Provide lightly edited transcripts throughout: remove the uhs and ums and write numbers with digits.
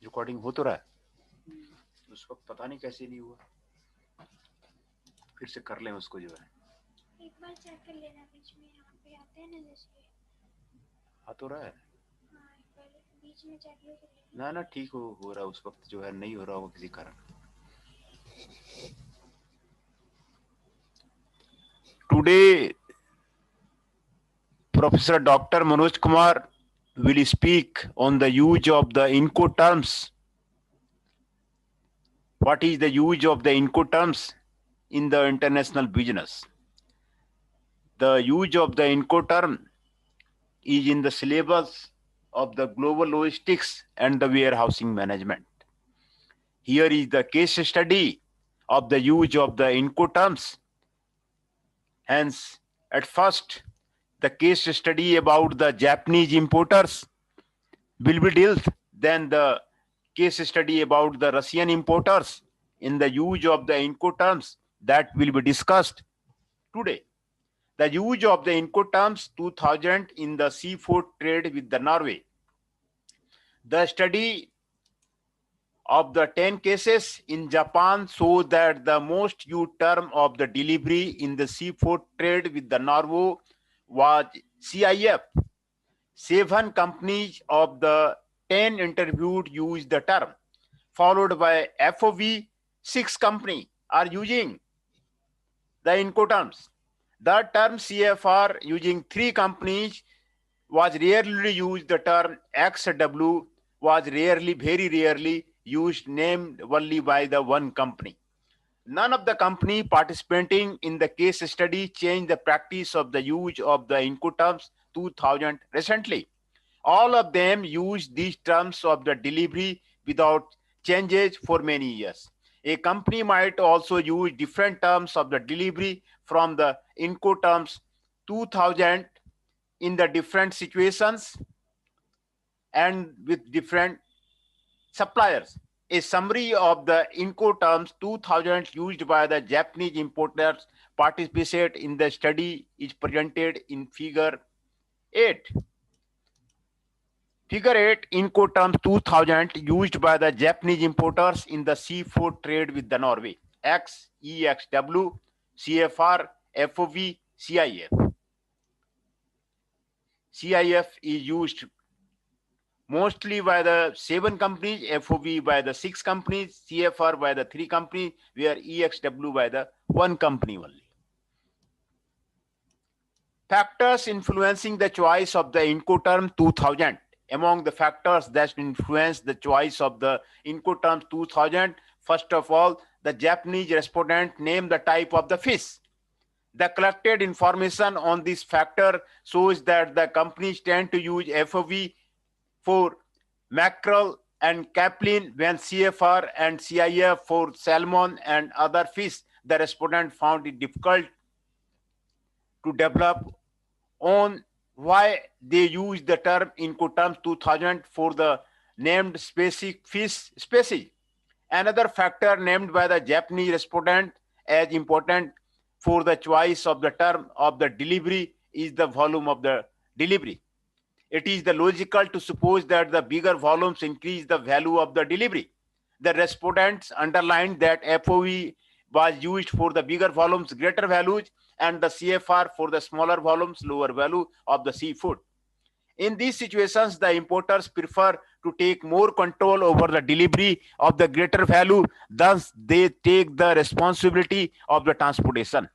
Recording हो तो रहा है, उस वक्त पता नहीं कैसे नहीं हुआ, फिर से कर लें उसको जो है। एक बार चेक कर लेना, बीच में यहाँ पे आते हैं ना जैसे। आ तो रहा है हाँ, एक बार बीच में चेक भी कर लेना। ना, ठीक हो रहा है, उस वक्त जो है नहीं हो रहा होगा किसी कारण। Today Professor Dr. Manoj Kumar will speak on the use of the Incoterms. What is the use of the Incoterms in the international business? The use of the Incoterm is in the syllabus of the global logistics and the warehousing management. Here is the case study of the use of the Incoterms. Hence, at first, the case study about the Japanese importers will be dealt. Then the case study about the Russian importers in the use of the Incoterms that will be discussed today. The use of the Incoterms 2000 in the seafood trade with the Norway. The study of the 10 cases in Japan show that the most used term of the delivery in the seafood trade with the Norway was CIF. 7 companies of the 10 interviewed used the term, followed by FOV. 6 companies are using the Incoterms. The term CFR using 3 companies was rarely used. The term XW was rarely, very rarely used, named only by the one company. None of the company participating in the case study changed the practice of the use of the Incoterms 2000 recently. All of them use these terms of the delivery without changes for many years. A company might also use different terms of the delivery from the Incoterms 2000 in the different situations and with different suppliers. A summary of the Incoterms 2000 used by the Japanese importers participate in the study is presented in figure 8. Figure 8 Incoterms 2000 used by the Japanese importers in the seafood trade with the Norway. X, EXW, CFR, FOV, CIF. CIF is used mostly by the 7 companies, FOV by the 6 companies, CFR by the 3 companies, where EXW by the 1 company only. Factors influencing the choice of the Incoterm 2000. Among the factors that influence the choice of the Incoterm 2000, first of all, the Japanese respondent named the type of the fish. The collected information on this factor shows that the companies tend to use FOV for mackerel and capelin, when CFR and CIF for salmon and other fish. The respondent found it difficult to develop on why they use the term Incoterms 2000 for the named specific fish species. Another factor named by the Japanese respondent as important for the choice of the term of the delivery is the volume of the delivery. It is the logical to suppose that the bigger volumes increase the value of the delivery. The respondents underlined that FOE was used for the bigger volumes, greater values, and the CFR for the smaller volumes, lower value of the seafood. In these situations, the importers prefer to take more control over the delivery of the greater value, thus they take the responsibility of the transportation.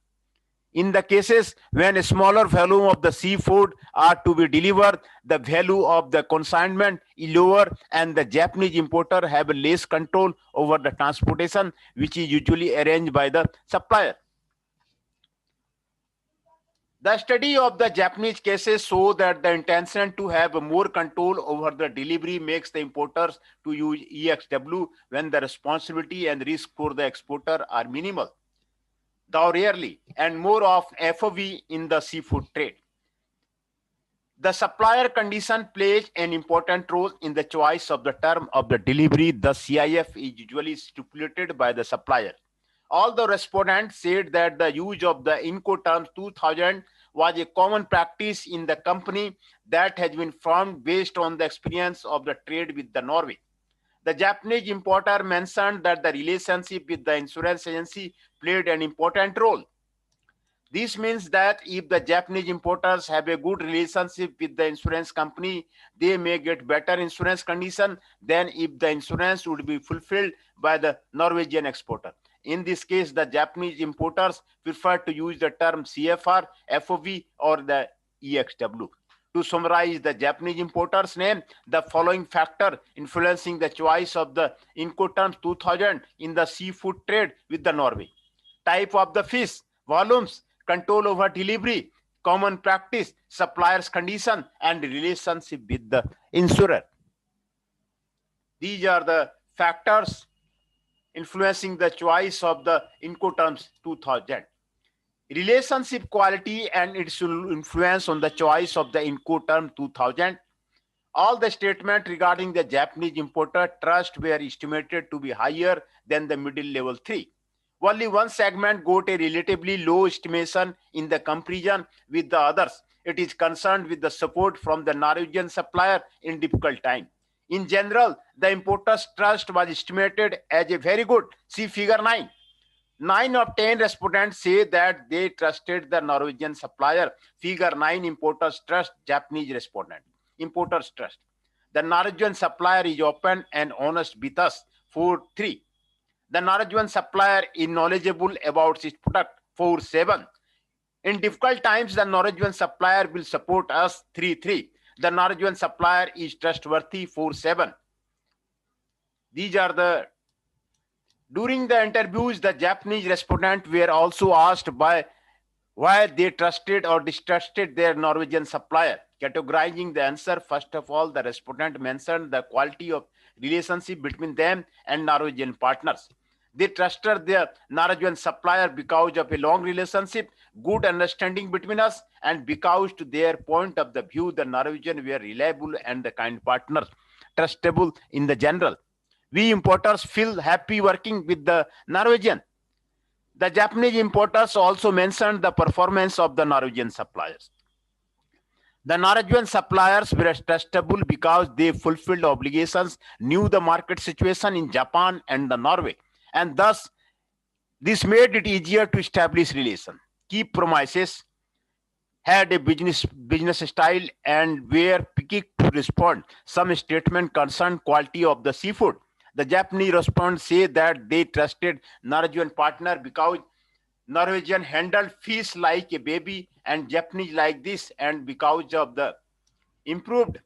In the cases when a smaller volume of the seafood are to be delivered, the value of the consignment is lower and the Japanese importer have less control over the transportation, which is usually arranged by the supplier. The study of the Japanese cases show that the intention to have more control over the delivery makes the importers to use EXW when the responsibility and risk for the exporter are minimal, though rarely, and more of FOV in the seafood trade. The supplier condition plays an important role in the choice of the term of the delivery. The CIF is usually stipulated by the supplier. All the respondents said that the use of the Incoterms 2000 was a common practice in the company that has been formed based on the experience of the trade with the Norway. The Japanese importer mentioned that the relationship with the insurance agency played an important role. This means that if the Japanese importers have a good relationship with the insurance company, they may get better insurance condition than if the insurance would be fulfilled by the Norwegian exporter. In this case, the Japanese importers prefer to use the term CFR, FOV, or the EXW. To summarize the Japanese importers' name, the following factor influencing the choice of the Incoterms 2000 in the seafood trade with the Norway: type of the fish, volumes, control over delivery, common practice, supplier's condition, and relationship with the insurer. These are the factors influencing the choice of the Incoterms 2000. Relationship quality and its influence on the choice of the Incoterm 2000. All the statements regarding the Japanese importer trust were estimated to be higher than the middle level 3. Only one segment got a relatively low estimation in the comparison with the others. It is concerned with the support from the Norwegian supplier in difficult time. In general, the importer's trust was estimated as a very good. See figure 9. 9 of 10 respondents say that they trusted the Norwegian supplier. Figure 9, importers trust Japanese respondent. Importers trust. The Norwegian supplier is open and honest with us. 4.3. The Norwegian supplier is knowledgeable about its product. 4.7. In difficult times, the Norwegian supplier will support us. 3.3. The Norwegian supplier is trustworthy. 4.7. These are the... During the interviews, the Japanese respondents were also asked why they trusted or distrusted their Norwegian supplier. Categorizing the answer, first of all, the respondent mentioned the quality of relationship between them and Norwegian partners. They trusted their Norwegian supplier because of a long relationship, good understanding between us, and because to their point of the view, the Norwegian were reliable and the kind partners, trustable in the general. We importers feel happy working with the Norwegian. The Japanese importers also mentioned the performance of the Norwegian suppliers. The Norwegian suppliers were trustable because they fulfilled obligations, knew the market situation in Japan and the Norway, and thus this made it easier to establish relations, keep promises, had a business style, and were quick to respond. Some statement concerned quality of the seafood. The Japanese respondents say that they trusted Norwegian partner because Norwegian handled fish like a baby and Japanese like this, and because of the improved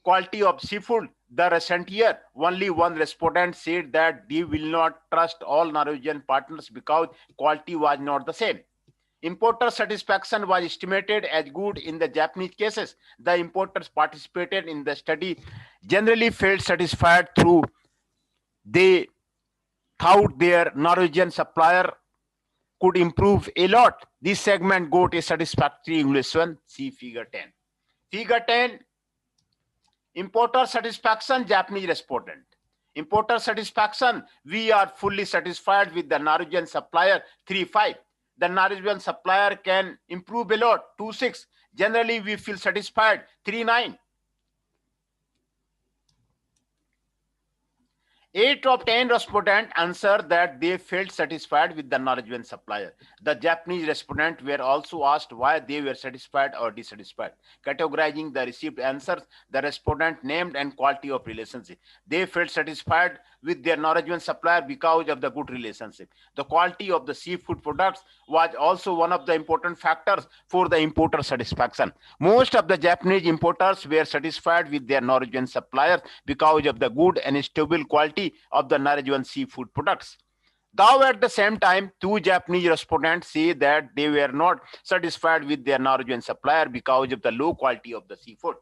quality of seafood. The recent year, only one respondent said that they will not trust all Norwegian partners because quality was not the same. Importer satisfaction was estimated as good in the Japanese cases. The importers participated in the study generally felt satisfied through they thought their Norwegian supplier could improve a lot. This segment got a satisfactory evaluation. See figure 10. Figure 10, importer satisfaction, Japanese respondent. Importer satisfaction, we are fully satisfied with the Norwegian supplier. 3.5. The Norwegian supplier can improve a lot. 2.6. Generally, we feel satisfied. 3.9. 8 of 10 respondents answered that they felt satisfied with the Norwegian supplier. The Japanese respondents were also asked why they were satisfied or dissatisfied. Categorizing the received answers, the respondent named and quality of relationship. They felt satisfied with their Norwegian supplier because of the good relationship. The quality of the seafood products was also one of the important factors for the importer satisfaction. Most of the Japanese importers were satisfied with their Norwegian suppliers because of the good and stable quality of the Norwegian seafood products. Though at the same time, 2 Japanese respondents say that they were not satisfied with their Norwegian supplier because of the low quality of the seafood.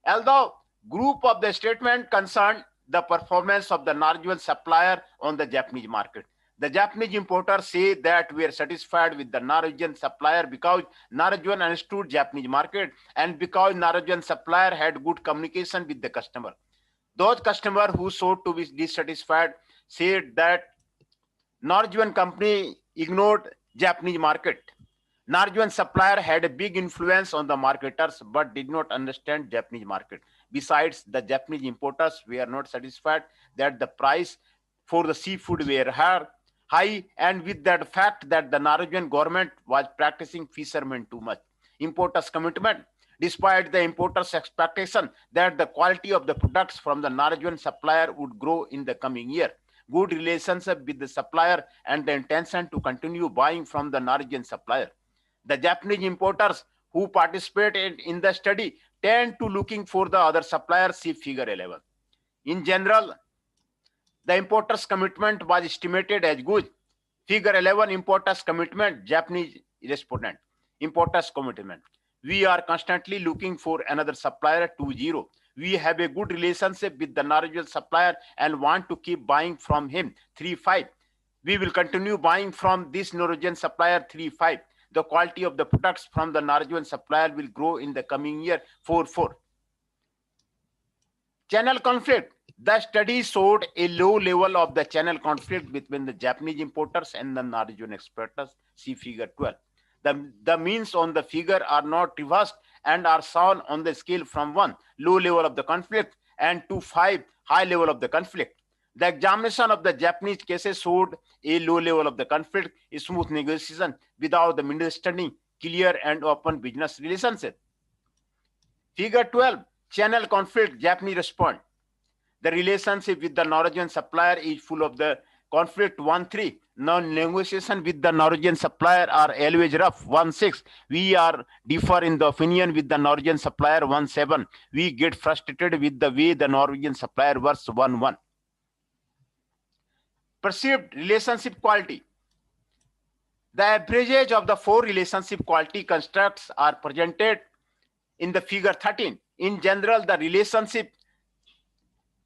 Although group of the statement concerned the performance of the Norwegian supplier on the Japanese market. The Japanese importers say that we are satisfied with the Norwegian supplier because Norwegian understood Japanese market and because Norwegian supplier had good communication with the customer. Those customers who sought to be dissatisfied said that Norwegian company ignored Japanese market. Norwegian supplier had a big influence on the marketers but did not understand Japanese market. Besides, the Japanese importers were not satisfied that the price for the seafood were high, and with that fact that the Norwegian government was practicing fishermen too much. Importers' commitment, despite the importers' expectation that the quality of the products from the Norwegian supplier would grow in the coming year, good relationship with the supplier, and the intention to continue buying from the Norwegian supplier. The Japanese importers who participated in the study tend to looking for the other suppliers, see figure 11. In general, the importers' commitment was estimated as good. Figure 11, importers' commitment, Japanese respondent. Importers' commitment. We are constantly looking for another supplier, 20. We have a good relationship with the Norwegian supplier and want to keep buying from him, 35. We will continue buying from this Norwegian supplier, 35. The quality of the products from the Norwegian supplier will grow in the coming year, 44. Channel conflict. The study showed a low level of the channel conflict between the Japanese importers and the Norwegian exporters. See figure 12. The means on the figure are not reversed and are shown on the scale from 1, low level of the conflict, and to 5, high level of the conflict. The examination of the Japanese cases showed a low level of the conflict, a smooth negotiation without the misunderstanding, clear and open business relationship. Figure 12, channel conflict, Japanese respond. The relationship with the Norwegian supplier is full of the conflict, 1.3. Now negotiation with the Norwegian supplier are always rough, 1.6. We are differ in the opinion with the Norwegian supplier, 1.7. We get frustrated with the way the Norwegian supplier works, 1.1. Perceived relationship quality. The average of the 4 relationship quality constructs are presented in the figure 13. In general, the relationship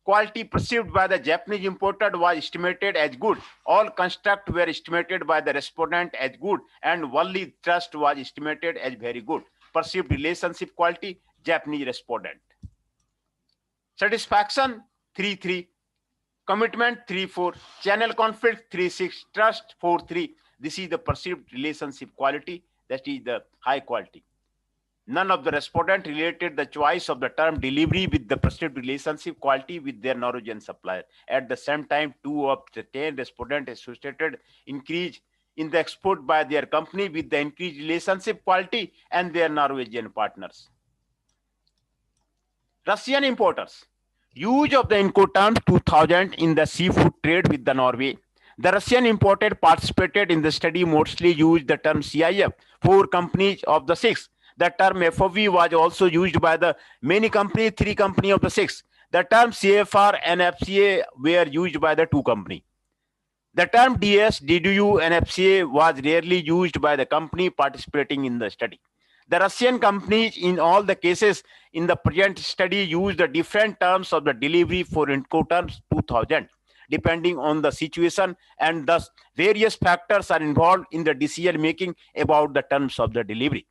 quality perceived by the Japanese importer was estimated as good. All constructs were estimated by the respondent as good, and only trust was estimated as very good. Perceived relationship quality, Japanese respondent. Satisfaction, 3.3. Commitment, 3.4. Channel conflict, 3.6. Trust, 4.3. This is the perceived relationship quality, that is the high quality. None of the respondents related the choice of the term delivery with the perceived relationship quality with their Norwegian supplier. At the same time, 2 of the 10 respondents associated increase in the export by their company with the increased relationship quality and their Norwegian partners. Russian importers. Use of the Incoterms 2000 in the seafood trade with the Norway. The Russian importer participated in the study mostly used the term CIF, 4 companies of the 6. The term FOV was also used by the many companies, 3 companies of the 6. The term CFR and FCA were used by the 2 companies. The term DS, DDU, and FCA was rarely used by the company participating in the study. The Russian companies in all the cases in the present study used the different terms of the delivery for Incoterms 2000, depending on the situation, and thus various factors are involved in the decision making about the terms of the delivery.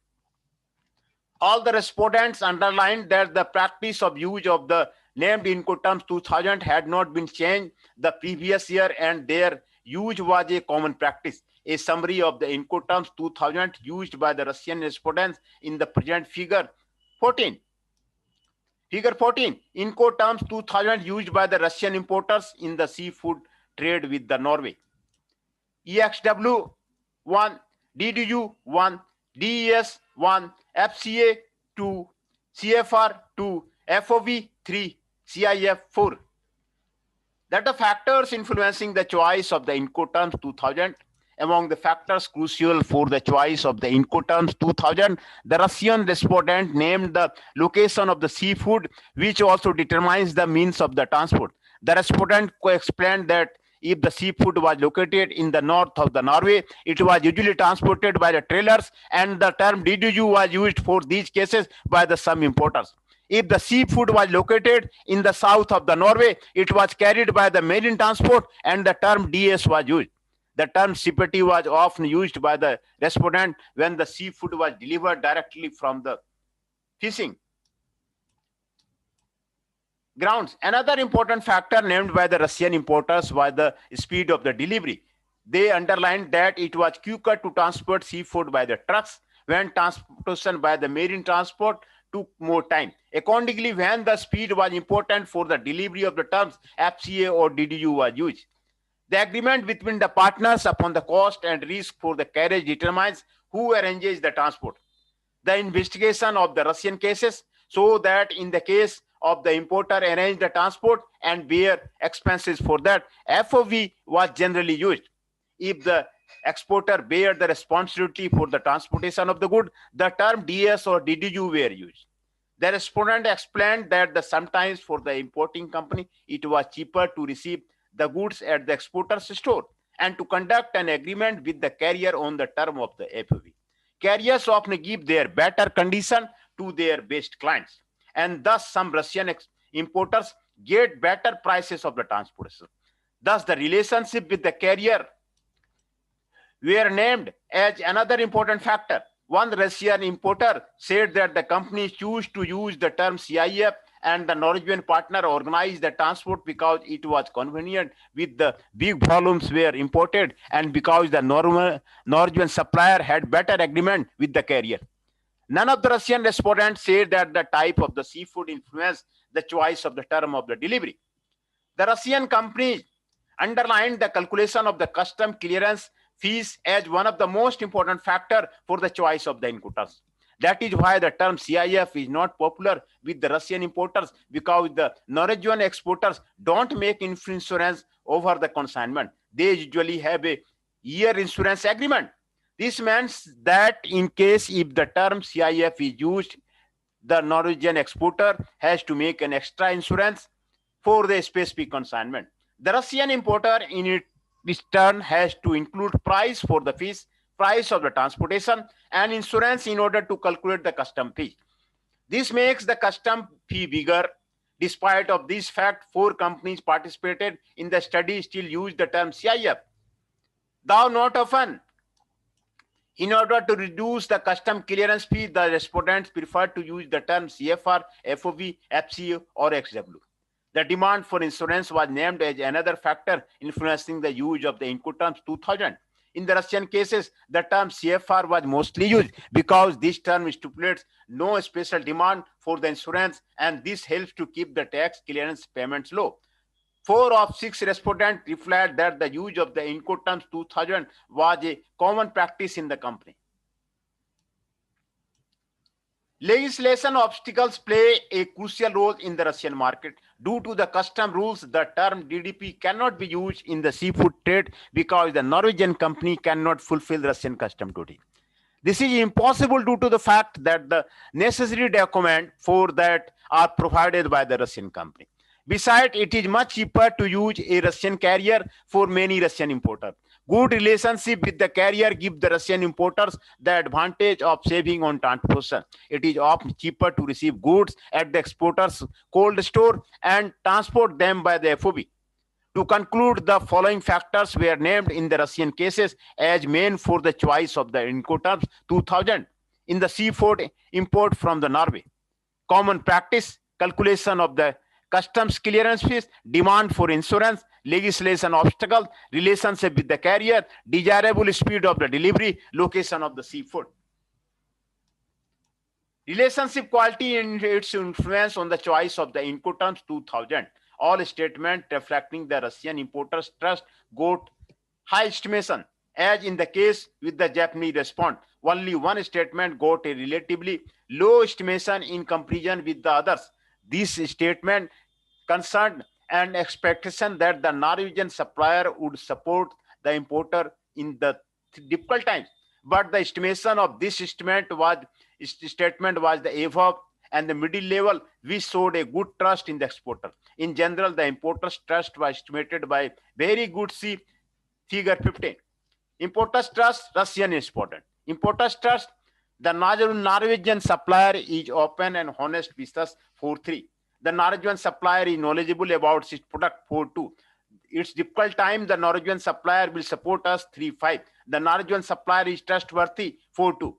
All the respondents underlined that the practice of use of the named Incoterms 2000 had not been changed the previous year, and their use was a common practice. A summary of the Incoterms 2000 used by the Russian respondents in the present figure 14. Figure 14, Incoterms 2000 used by the Russian importers in the seafood trade with the Norway. EXW 1, DDU 1, DES 1, FCA 2, CFR 2, FOV 3, CIF 4. That the factors influencing the choice of the Incoterms 2000. Among the factors crucial for the choice of the Incoterms 2000, the Russian respondent named the location of the seafood, which also determines the means of the transport. The respondent explained that if the seafood was located in the north of the Norway, it was usually transported by the trailers, and the term DDU was used for these cases by the some importers. If the seafood was located in the south of the Norway, it was carried by the marine transport, and the term DS was used. The term CPT was often used by the respondent when the seafood was delivered directly from the fishing grounds. Another important factor named by the Russian importers was the speed of the delivery. They underlined that it was quicker to transport seafood by the trucks when transportation by the marine transport took more time. Accordingly, when the speed was important for the delivery of the terms, FCA or DDU was used. The agreement between the partners upon the cost and risk for the carriage determines who arranges the transport. The investigation of the Russian cases show that in the case of the importer arranged the transport and bear expenses for that, FOV was generally used. If the exporter bear the responsibility for the transportation of the good, the term DS or DDU were used. The respondent explained that sometimes for the importing company, it was cheaper to receive the goods at the exporter's store and to conduct an agreement with the carrier on the term of the FOV. Carriers often give their better condition to their best clients, and thus some Russian importers get better prices of the transportation. Thus, the relationship with the carrier were named as another important factor. One Russian importer said that the company chose to use the term CIF and the Norwegian partner organized the transport because it was convenient with the big volumes were imported and because the Norwegian supplier had better agreement with the carrier. None of the Russian respondents said that the type of the seafood influenced the choice of the term of the delivery. The Russian company underlined the calculation of the custom clearance fees as one of the most important factors for the choice of the importers. That is why the term CIF is not popular with the Russian importers, because the Norwegian exporters don't make insurance over the consignment. They usually have a year insurance agreement. This means that in case if the term CIF is used, the Norwegian exporter has to make an extra insurance for the specific consignment. The Russian importer in its turn has to include price for the fish, price of the transportation, and insurance in order to calculate the custom fee. This makes the custom fee bigger. Despite of this fact, 4 companies participated in the study still use the term CIF, though not often. In order to reduce the custom clearance fee, the respondents prefer to use the term CFR, FOV, FCA, or XW. The demand for insurance was named as another factor influencing the use of the Incoterms 2000. In the Russian cases, the term CFR was mostly used because this term stipulates no special demand for the insurance, and this helps to keep the tax clearance payments low. 4 of 6 respondents replied that the use of the Incoterms 2000 was a common practice in the company. Legislation obstacles play a crucial role in the Russian market. Due to the custom rules, the term DDP cannot be used in the seafood trade because the Norwegian company cannot fulfill Russian custom duty. This is impossible due to the fact that the necessary documents for that are provided by the Russian company. Besides, it is much cheaper to use a Russian carrier for many Russian importers. Good relationship with the carrier give the Russian importers the advantage of saving on transportation. It is often cheaper to receive goods at the exporter's cold store and transport them by the FOB. To conclude, the following factors were named in the Russian cases as main for the choice of the Incoterms 2000 in the seafood import from the Norway. Common practice, calculation of the customs clearance fees, demand for insurance, legislation obstacles, relationship with the carrier, desirable speed of the delivery, location of the seafood. Relationship quality and its influence on the choice of the Incoterms 2000. All statements reflecting the Russian importers' trust got high estimation. As in the case with the Japanese respondent, only one statement got a relatively low estimation in comparison with the others. This statement concerned an expectation that the Norwegian supplier would support the importer in the difficult times. But the estimation of this statement was the above and the middle level, which showed a good trust in the exporter. In general, the importer's trust was estimated by very good C, figure 15. Importer's trust, Russian exporter. Importer's trust, the Norwegian supplier is open and honest with us, 4.3. The Norwegian supplier is knowledgeable about its product, 4.2. It's difficult time, the Norwegian supplier will support us, 3.5. The Norwegian supplier is trustworthy, 4.2.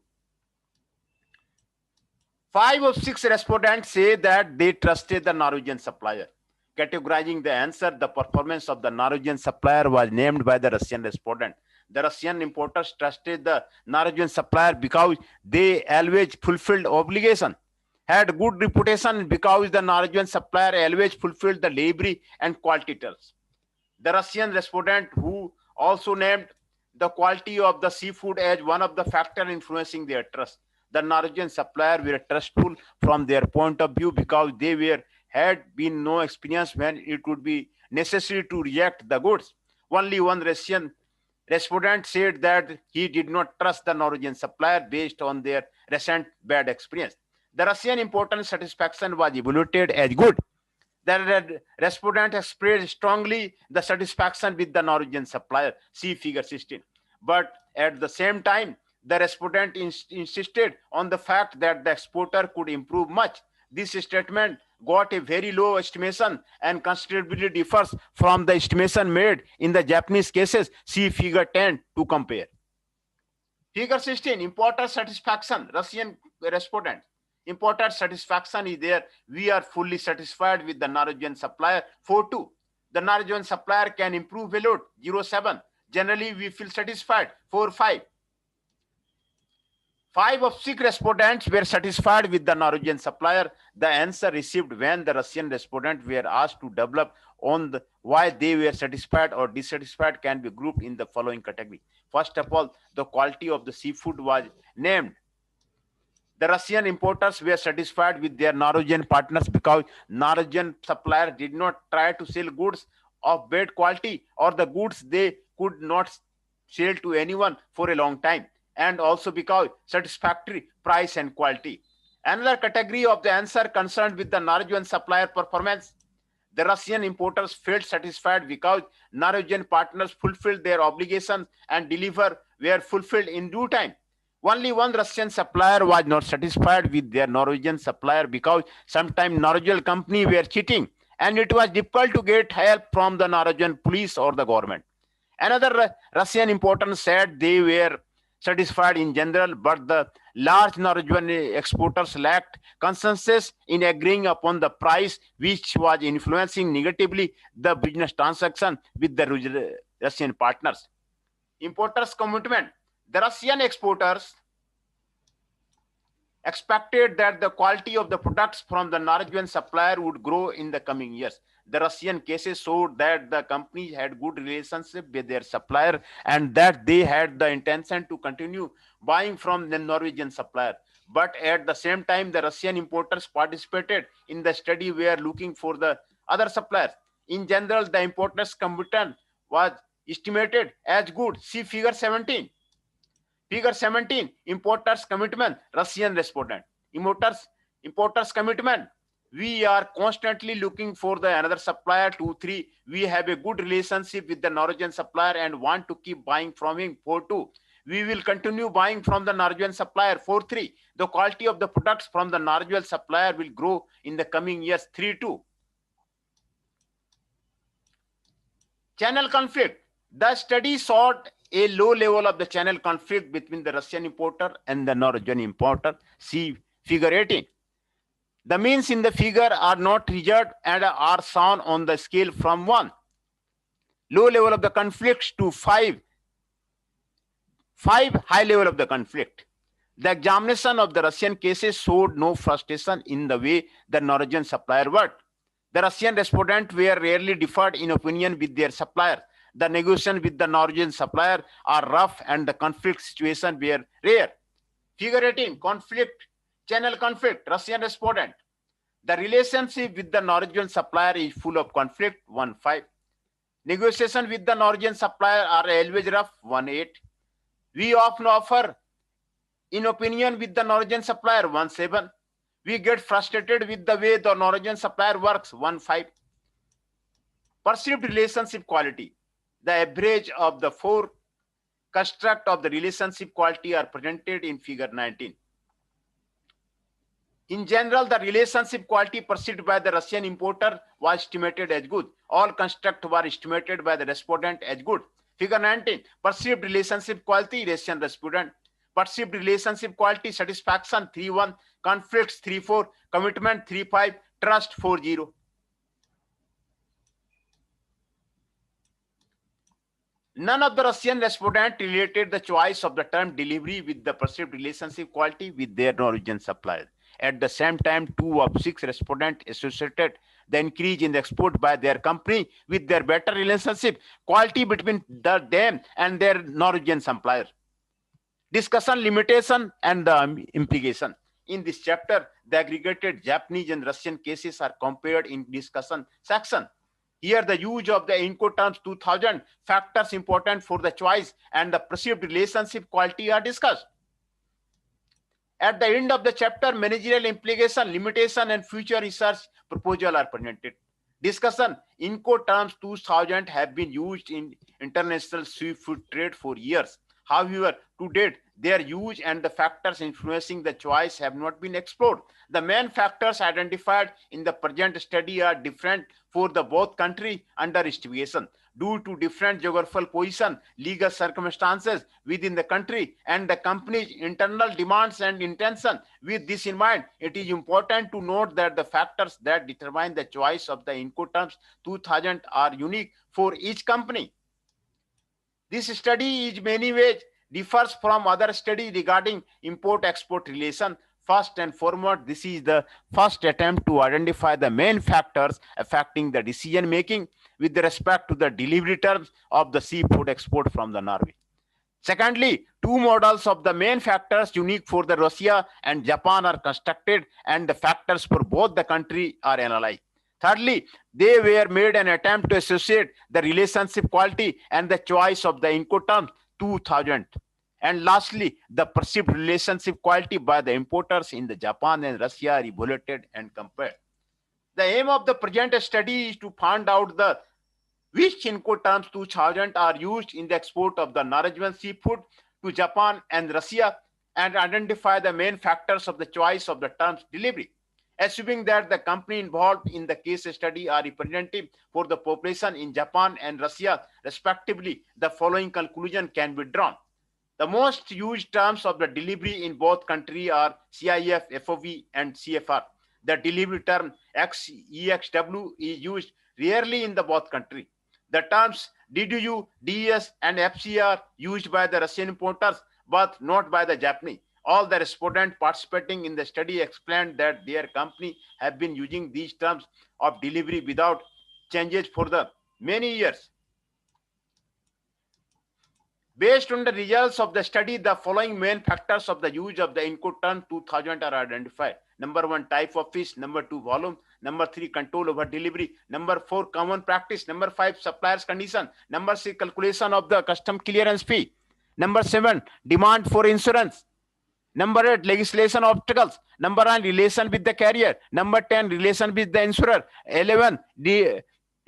5 of 6 respondents say that they trusted the Norwegian supplier. Categorizing the answer, the performance of the Norwegian supplier was named by the Russian respondent. The Russian importers trusted the Norwegian supplier because they always fulfilled obligation. had good reputation because the Norwegian supplier always fulfilled the delivery and quality terms. The Russian respondent, who also named the quality of the seafood as one of the factors influencing their trust. The Norwegian supplier were trustful from their point of view because had been no experience when it would be necessary to reject the goods. Only one Russian respondent said that he did not trust the Norwegian supplier based on their recent bad experience. The Russian importer satisfaction was evaluated as good. The respondent expressed strongly the satisfaction with the Norwegian supplier, see figure 16. But at the same time, the respondent insisted on the fact that the exporter could improve much. This statement got a very low estimation and considerably differs from the estimation made in the Japanese cases. See figure 10 to compare. Figure 16, importer satisfaction, Russian respondent. Importer satisfaction is there. We are fully satisfied with the Norwegian supplier. 4.2. The Norwegian supplier can improve a lot. 0.7. Generally, we feel satisfied. 4.5. 5 of 6 respondents were satisfied with the Norwegian supplier. The answer received when the Russian respondents were asked to develop on why they were satisfied or dissatisfied can be grouped in the following category. First of all, the quality of the seafood was named. The Russian importers were satisfied with their Norwegian partners because Norwegian supplier did not try to sell goods of bad quality or the goods they could not sell to anyone for a long time, and also because satisfactory price and quality. Another category of the answer concerned with the Norwegian supplier performance. The Russian importers felt satisfied because Norwegian partners fulfilled their obligations and deliver were fulfilled in due time. Only one Russian supplier was not satisfied with their Norwegian supplier because sometimes Norwegian company were cheating and it was difficult to get help from the Norwegian police or the government. Another Russian importer said they were satisfied in general, but the large Norwegian exporters lacked consensus in agreeing upon the price, which was influencing negatively the business transaction with the Russian partners. Importers' commitment. The Russian exporters expected that the quality of the products from the Norwegian supplier would grow in the coming years. The Russian cases showed that the companies had good relationship with their supplier and that they had the intention to continue buying from the Norwegian supplier. But at the same time, the Russian importers participated in the study were looking for the other suppliers. In general, the importers' commitment was estimated as good. See figure 17. Figure 17, importers commitment, Russian respondent. Importers commitment. We are constantly looking for the another supplier. 2.3. We have a good relationship with the Norwegian supplier and want to keep buying from him. 4.2. We will continue buying from the Norwegian supplier. 4.3. The quality of the products from the Norwegian supplier will grow in the coming years. 3.2. Channel conflict. The study sought a low level of the channel conflict between the Russian importer and the Norwegian importer. See figure 18. The means in the figure are not reserved and are shown on the scale from 1. Low level of the conflict to 5. 5 high level of the conflict. The examination of the Russian cases showed no frustration in the way the Norwegian supplier worked. The Russian respondents were rarely differed in opinion with their suppliers. The negotiations with the Norwegian supplier are rough and the conflict situation were rare. Figure 18, conflict, channel conflict, Russian respondent. The relationship with the Norwegian supplier is full of conflict, 1.5. Negotiation with the Norwegian supplier are always rough, 1.8. We often offer in opinion with the Norwegian supplier, 1.7. We get frustrated with the way the Norwegian supplier works, 1.5. Perceived relationship quality. The average of the 4 construct of the relationship quality are presented in figure 19. In general, the relationship quality perceived by the Russian importer was estimated as good. All constructs were estimated by the respondent as good. Figure 19, perceived relationship quality, Russian respondent. Perceived relationship quality, satisfaction, 3.1, conflicts, 3.4, commitment, 3.5, trust, 4.0. None of the Russian respondents related the choice of the term delivery with the perceived relationship quality with their Norwegian supplier. At the same time, 2 of 6 respondents associated the increase in the export by their company with their better relationship quality between them and their Norwegian supplier. Discussion limitation and the implication. In this chapter, the aggregated Japanese and Russian cases are compared in discussion section. Here, the use of the Incoterms 2000 factors important for the choice and the perceived relationship quality are discussed. At the end of the chapter, managerial implication, limitation, and future research proposal are presented. Discussion. Incoterms 2000 have been used in international seafood trade for years. However, to date, their use and the factors influencing the choice have not been explored. The main factors identified in the present study are different for the both country under investigation due to different geographical position, legal circumstances within the country, and the company's internal demands and intention. With this in mind, it is important to note that the factors that determine the choice of the Incoterms 2000 are unique for each company. This study in many ways differs from other studies regarding import-export relation. First and foremost, this is the first attempt to identify the main factors affecting the decision making with respect to the delivery terms of the seafood export from the Norway. Secondly, 2 models of the main factors unique for the Russia and Japan are constructed and the factors for both the country are analyzed. Thirdly, they were made an attempt to associate the relationship quality and the choice of the Incoterms 2000. And lastly, the perceived relationship quality by the importers in the Japan and Russia are evaluated and compared. The aim of the present study is to find out the which Incoterms 2000 are used in the export of the Norwegian seafood to Japan and Russia and identify the main factors of the choice of the terms delivery. Assuming that the company involved in the case study are representative for the population in Japan and Russia, respectively, the following conclusion can be drawn. The most used terms of the delivery in both countries are CIF, FOB, and CFR. The delivery term EXW is used rarely in the both countries. The terms DDU, DES, and FC are used by the Russian importers, but not by the Japanese. All the respondents participating in the study explained that their company have been using these terms of delivery without changes for the many years. Based on the results of the study, the following main factors of the use of the Incoterm 2000 are identified. Number 1, type of fish. Number 2, volume. Number 3, control over delivery. Number 4, common practice. Number 5, supplier's condition. Number 6, calculation of the custom clearance fee. Number 7, demand for insurance. Number 8, legislation obstacles. Number 9, relation with the carrier. Number 10, relation with the insurer. 11,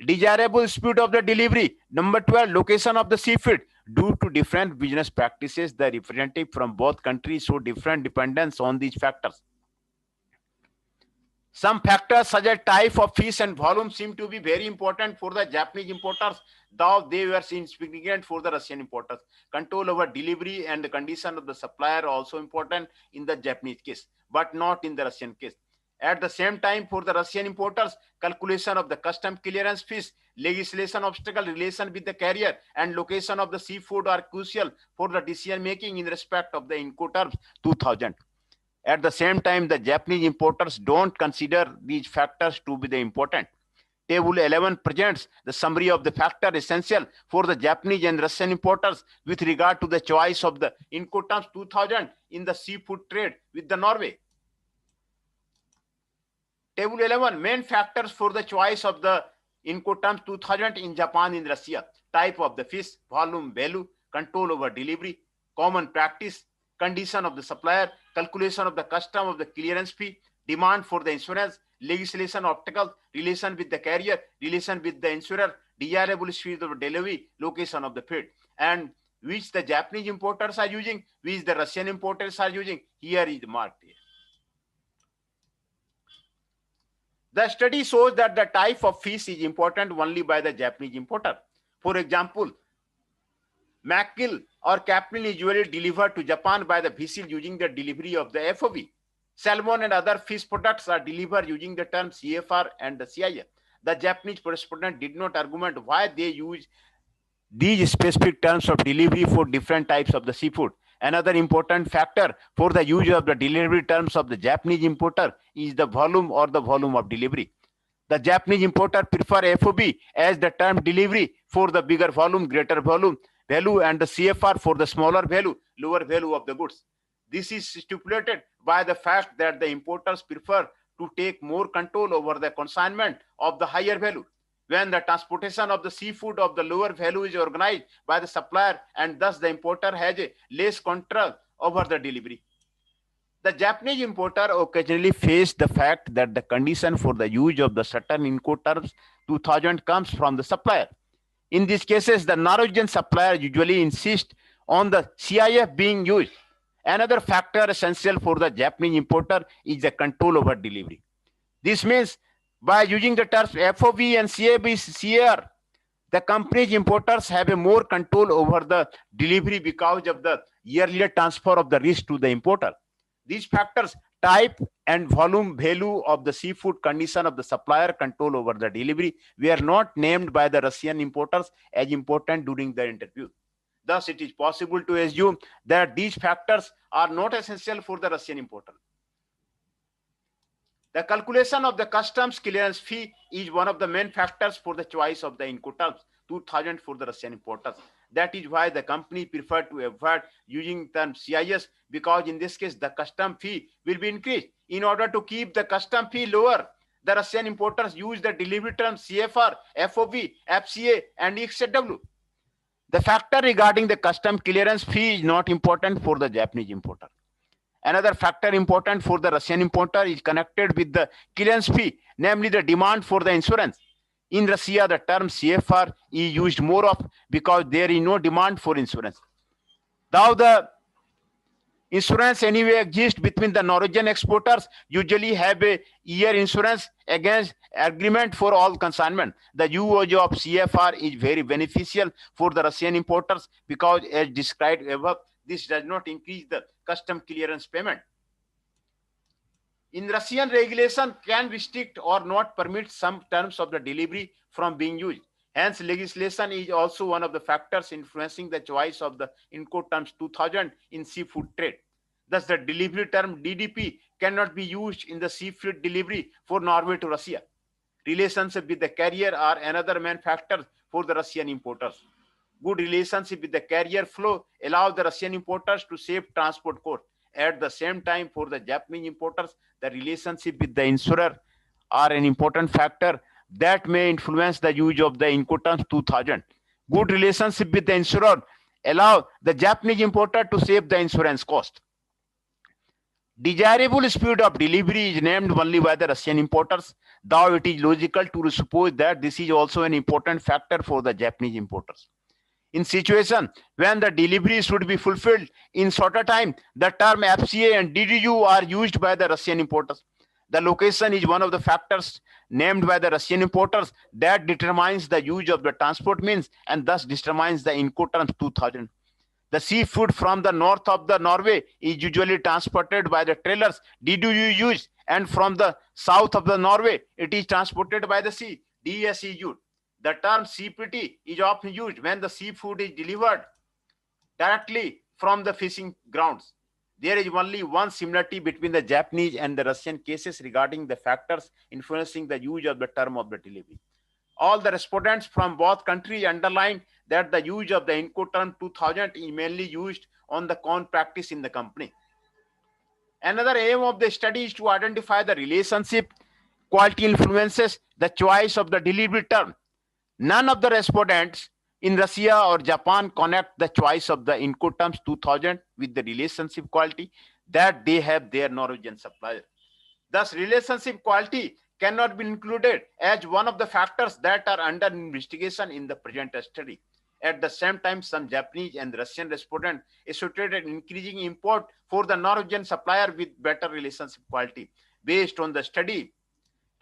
desirable speed of the delivery. Number 12, location of the seafood. Due to different business practices, the representative from both countries show different dependence on these factors. Some factors such as type of fish and volume seem to be very important for the Japanese importers, though they were insignificant for the Russian importers. Control over delivery and the condition of the supplier are also important in the Japanese case, but not in the Russian case. At the same time, for the Russian importers, calculation of the custom clearance fees, legislation obstacle, relation with the carrier, and location of the seafood are crucial for the decision making in respect of the Incoterms 2000. At the same time, the Japanese importers don't consider these factors to be the important. Table 11 presents the summary of the factor essential for the Japanese and Russian importers with regard to the choice of the Incoterms 2000 in the seafood trade with the Norway. Table 11, main factors for the choice of the Incoterms 2000 in Japan and Russia. Type of the fish, volume, value, control over delivery, common practice, condition of the supplier, calculation of the custom of the clearance fee, demand for the insurance, legislation obstacles, relation with the carrier, relation with the insurer, desirable speed of delivery, location of the feed, and which the Japanese importers are using, which the Russian importers are using. Here is marked here. The study shows that the type of fish is important only by the Japanese importer. For example, mackerel or capelin is usually delivered to Japan by the vessel using the delivery of the FOB. Salmon and other fish products are delivered using the term CFR and the CIF. The Japanese correspondent did not argument why they use these specific terms of delivery for different types of the seafood. Another important factor for the use of the delivery terms of the Japanese importer is the volume or the volume of delivery. The Japanese importer prefer FOB as the term delivery for the bigger volume, greater volume value, and the CFR for the smaller value, lower value of the goods. This is stipulated by the fact that the importers prefer to take more control over the consignment of the higher value, when the transportation of the seafood of the lower value is organized by the supplier, and thus the importer has a less control over the delivery. The Japanese importer occasionally face the fact that the condition for the use of the certain Incoterms 2000 comes from the supplier. In these cases, the Norwegian supplier usually insists on the CIF being used. Another factor essential for the Japanese importer is the control over delivery. This means by using the terms FOB and CAR, the company's importers have a more control over the delivery because of the earlier transfer of the risk to the importer. These factors, type and volume, value of the seafood, condition of the supplier, control over the delivery, were not named by the Russian importers as important during the interview. Thus, it is possible to assume that these factors are not essential for the Russian importer. The calculation of the customs clearance fee is one of the main factors for the choice of the Incoterms 2000 for the Russian importers. That is why the company preferred to avoid using term CIS, because in this case the custom fee will be increased. In order to keep the custom fee lower, the Russian importers use the delivery terms CFR, FOB, FCA, and XW. The factor regarding the custom clearance fee is not important for the Japanese importer. Another factor important for the Russian importer is connected with the clearance fee, namely the demand for the insurance. In Russia, the term CFR is used more of because there is no demand for insurance. Though the insurance anyway exists between the Norwegian exporters, usually have a year insurance against agreement for all consignment. The use of CFR is very beneficial for the Russian importers because, as described above, this does not increase the custom clearance payment. In Russian regulation can restrict or not permit some terms of the delivery from being used. Hence, legislation is also one of the factors influencing the choice of the Incoterms 2000 in seafood trade. Thus, the delivery term DDP cannot be used in the seafood delivery for Norway to Russia. Relationship with the carrier are another main factor for the Russian importers. Good relationship with the carrier flow allows the Russian importers to save transport costs. At the same time, for the Japanese importers, the relationship with the insurer are an important factor that may influence the use of the Incoterms 2000. Good relationship with the insurer allow the Japanese importer to save the insurance cost. Desirable speed of delivery is named only by the Russian importers, though it is logical to suppose that this is also an important factor for the Japanese importers. In situation when the delivery should be fulfilled in shorter time, the term FCA and DDU are used by the Russian importers. The location is one of the factors named by the Russian importers that determines the use of the transport means and thus determines the Incoterms 2000. The seafood from the north of the Norway is usually transported by the trailers DDU used, and from the south of the Norway it is transported by the sea, DS is used. The term CPT is often used when the seafood is delivered directly from the fishing grounds. There is only one similarity between the Japanese and the Russian cases regarding the factors influencing the use of the term of the delivery. All the respondents from both countries underline that the use of the Incoterm 2000 is mainly used on the common practice in the company. Another aim of the study is to identify the relationship quality influences the choice of the delivery term. None of the respondents in Russia or Japan connect the choice of the Incoterms 2000 with the relationship quality that they have their Norwegian supplier. Thus, relationship quality cannot be included as one of the factors that are under investigation in the present study. At the same time, some Japanese and Russian respondents associated increasing import for the Norwegian supplier with better relationship quality. Based on the study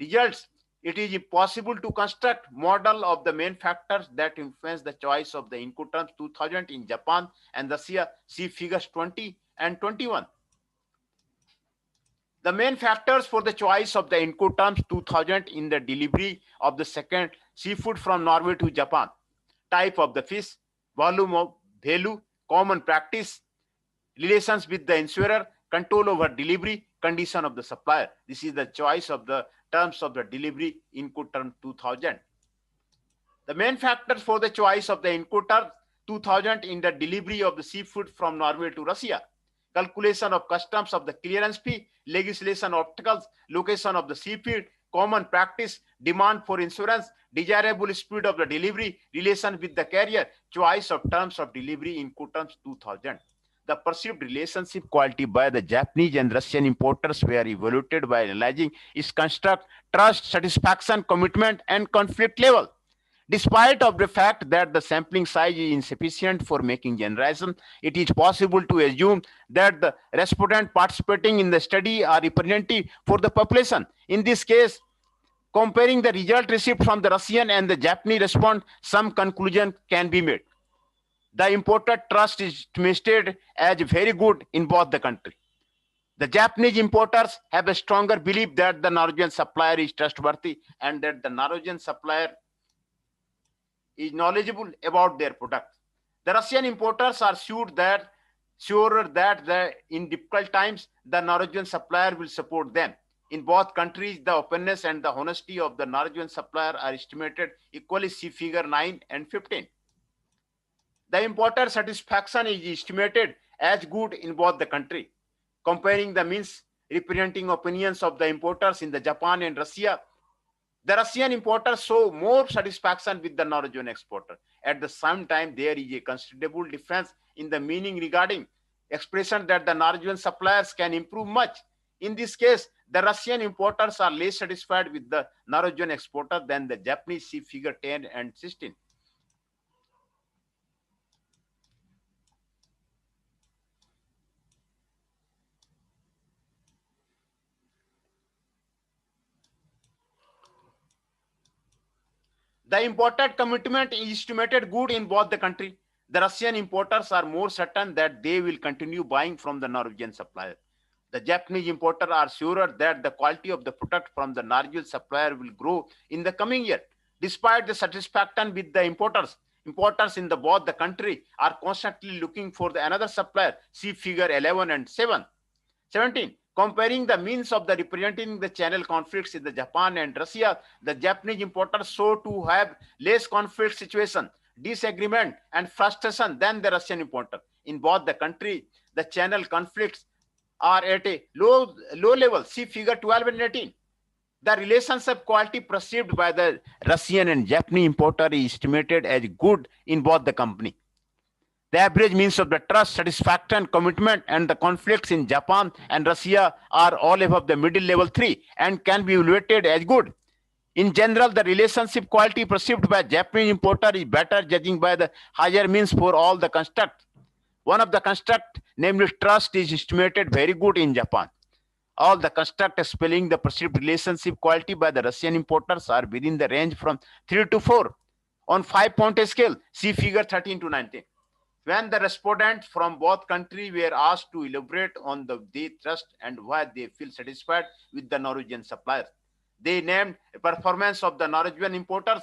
results, it is possible to construct model of the main factors that influence the choice of the Incoterms 2000 in Japan and Russia. See figures 20 and 21. The main factors for the choice of the Incoterms 2000 in the delivery of the second seafood from Norway to Japan: type of the fish, volume of value, common practice, relations with the insurer, control over delivery, condition of the supplier. This is the choice of the terms of the delivery Incoterm 2000. The main factors for the choice of the Incoterm 2000 in the delivery of the seafood from Norway to Russia: calculation of customs of the clearance fee, legislation obstacles, location of the seafood, common practice, demand for insurance, desirable speed of the delivery, relation with the carrier, choice of terms of delivery Incoterms 2000. The perceived relationship quality by the Japanese and Russian importers were evaluated by analyzing its construct, trust, satisfaction, commitment, and conflict level. Despite of the fact that the sampling size is insufficient for making generalization, it is possible to assume that the respondents participating in the study are representative for the population. In this case, comparing the result received from the Russian and the Japanese response, some conclusion can be made. The importer trust is estimated as very good in both the countries. The Japanese importers have a stronger belief that the Norwegian supplier is trustworthy and that the Norwegian supplier is knowledgeable about their product. The Russian importers are sure that in difficult times, the Norwegian supplier will support them. In both countries, the openness and the honesty of the Norwegian supplier are estimated equally. See figure 9 and 15. The importer satisfaction is estimated as good in both the country. Comparing the means representing opinions of the importers in the Japan and Russia, the Russian importers show more satisfaction with the Norwegian exporter. At the same time, there is a considerable difference in the meaning regarding expression that the Norwegian suppliers can improve much. In this case, the Russian importers are less satisfied with the Norwegian exporter than the Japanese. See figure 10 and 16. The imported commitment is estimated good in both the country. The Russian importers are more certain that they will continue buying from the Norwegian supplier. The Japanese importers are sure that the quality of the product from the Norwegian supplier will grow in the coming year. Despite the satisfaction with the importers in both the country are constantly looking for another supplier. See figure 11 and 17. Comparing the means of the representing the channel conflicts in the Japan and Russia, the Japanese importers show to have less conflict situation, disagreement, and frustration than the Russian importer. In both the country, the channel conflicts are at a low level. See figure 12 and 18. The relationship quality perceived by the Russian and Japanese importer is estimated as good in both the company. The average means of the trust, satisfaction, commitment, and the conflicts in Japan and Russia are all above the middle level 3 and can be evaluated as good. In general, the relationship quality perceived by Japanese importer is better, judging by the higher means for all the construct. One of the construct, namely trust, is estimated very good in Japan. All the construct spelling the perceived relationship quality by the Russian importers are within the range from 3 to 4 on 5-point scale. See figure 13 to 19. When the respondents from both countries were asked to elaborate on their trust and why they feel satisfied with the Norwegian suppliers, they named performance of the Norwegian importers,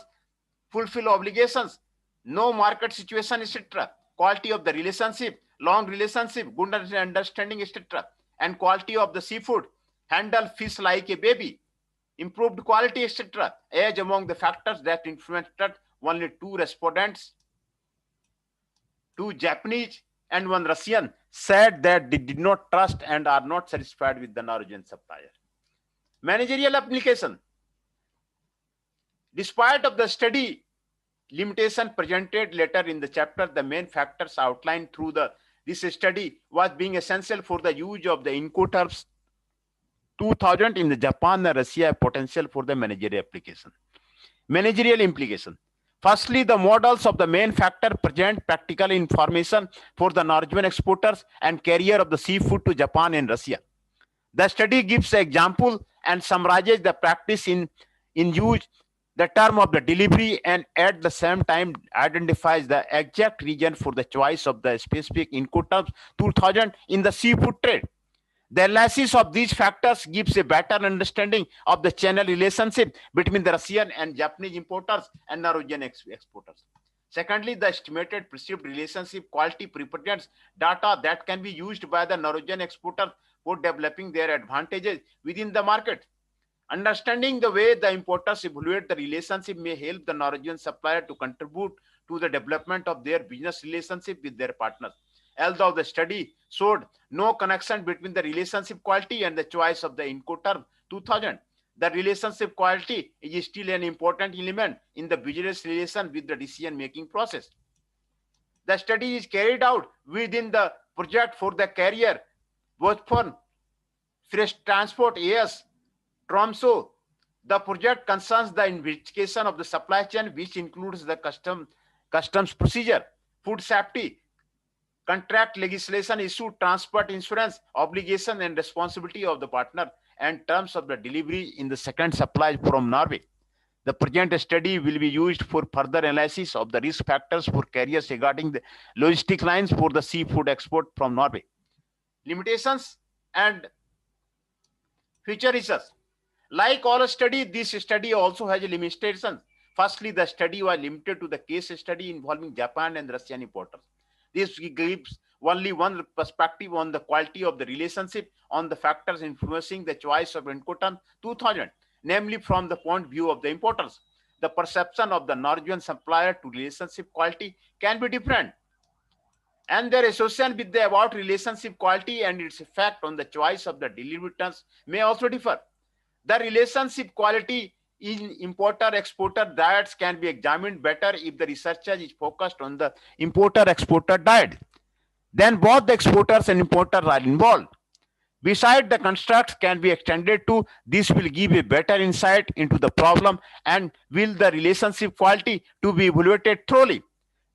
fulfill obligations, no market situation, etc., quality of the relationship, long relationship, good understanding, etc., and quality of the seafood, handle fish like a baby, improved quality, etc., as among the factors that influenced only 2 respondents. 2 Japanese and 1 Russian said that they did not trust and are not satisfied with the Norwegian supplier. Managerial application. Despite of the study limitation presented later in the chapter, the main factors outlined through this study was being essential for the use of the Incoterms 2000 in the Japan and Russia potential for the managerial application. Managerial implication. Firstly, the models of the main factor present practical information for the Norwegian exporters and carrier of the seafood to Japan and Russia. The study gives an example and summarizes the practice in use, the term of the delivery, and at the same time identifies the exact reason for the choice of the specific Incoterms 2000 in the seafood trade. The analysis of these factors gives a better understanding of the channel relationship between the Russian and Japanese importers and Norwegian exporters. Secondly, the estimated perceived relationship quality represents data that can be used by the Norwegian exporter for developing their advantages within the market. Understanding the way the importers evaluate the relationship may help the Norwegian supplier to contribute to the development of their business relationship with their partners. Although the study showed no connection between the relationship quality and the choice of the Incoterm 2000, the relationship quality is still an important element in the business relation with the decision-making process. The study is carried out within the project for the carrier, both for fresh transport AS Tromso. The project concerns the investigation of the supply chain, which includes the customs procedure, food safety, contract legislation issue, transport insurance, obligation and responsibility of the partner, and terms of the delivery in the second supply from Norway. The present study will be used for further analysis of the risk factors for carriers regarding the logistic lines for the seafood export from Norway. Limitations and future research. Like all study, this study also has limitations. Firstly, the study was limited to the case study involving Japan and Russian importers. This gives only one perspective on the quality of the relationship on the factors influencing the choice of Incoterm 2000, namely from the point of view of the importers. The perception of the Norwegian supplier to relationship quality can be different, and their association with the about relationship quality and its effect on the choice of the delivery terms may also differ. The relationship quality in importer-exporter diets can be examined better if the researcher is focused on the importer-exporter diet. Then both the exporters and importers are involved. Besides, the constructs can be extended to this will give a better insight into the problem and will the relationship quality to be evaluated thoroughly.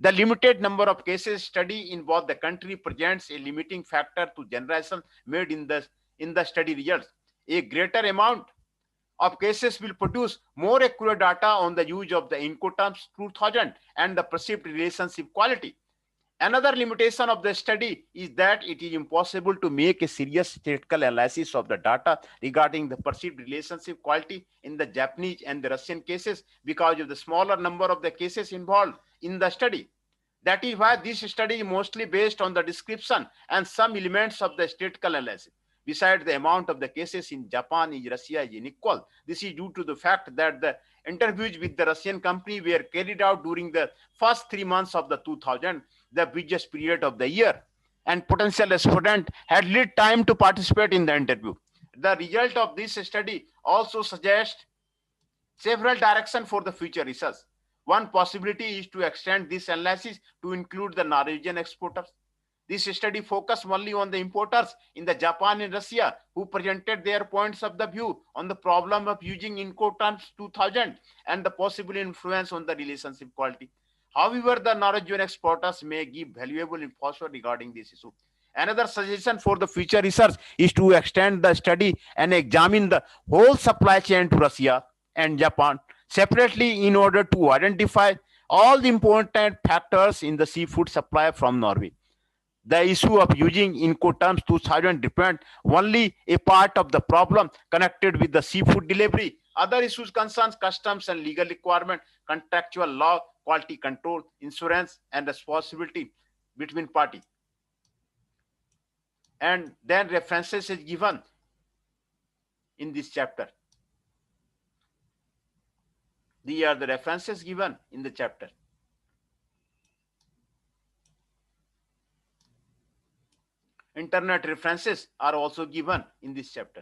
The limited number of cases study in both the country presents a limiting factor to generalization made in the study results. A greater amount of cases will produce more accurate data on the use of the Incoterms 2000 and the perceived relationship quality. Another limitation of the study is that it is impossible to make a serious statistical analysis of the data regarding the perceived relationship quality in the Japanese and the Russian cases because of the smaller number of the cases involved in the study. That is why this study is mostly based on the description and some elements of the statistical analysis. Besides, the amount of the cases in Japan is Russia is unequal. This is due to the fact that the interviews with the Russian company were carried out during the first 3 months of the 2000, the busiest period of the year, and potential respondent had little time to participate in the interview. The result of this study also suggests several directions for the future research. One possibility is to extend this analysis to include the Norwegian exporters. This study focused only on the importers in the Japan and Russia who presented their points of the view on the problem of using Incoterms 2000 and the possible influence on the relationship quality. However, the Norwegian exporters may give valuable information regarding this issue. Another suggestion for the future research is to extend the study and examine the whole supply chain to Russia and Japan separately in order to identify all the important factors in the seafood supply from Norway. The issue of using Incoterms 2000 depends only a part of the problem connected with the seafood delivery. Other issues concerns customs and legal requirement, contractual law, quality control, insurance, and responsibility between parties. And then references is given in this chapter. These are the references given in the chapter. Internet references are also given in this chapter.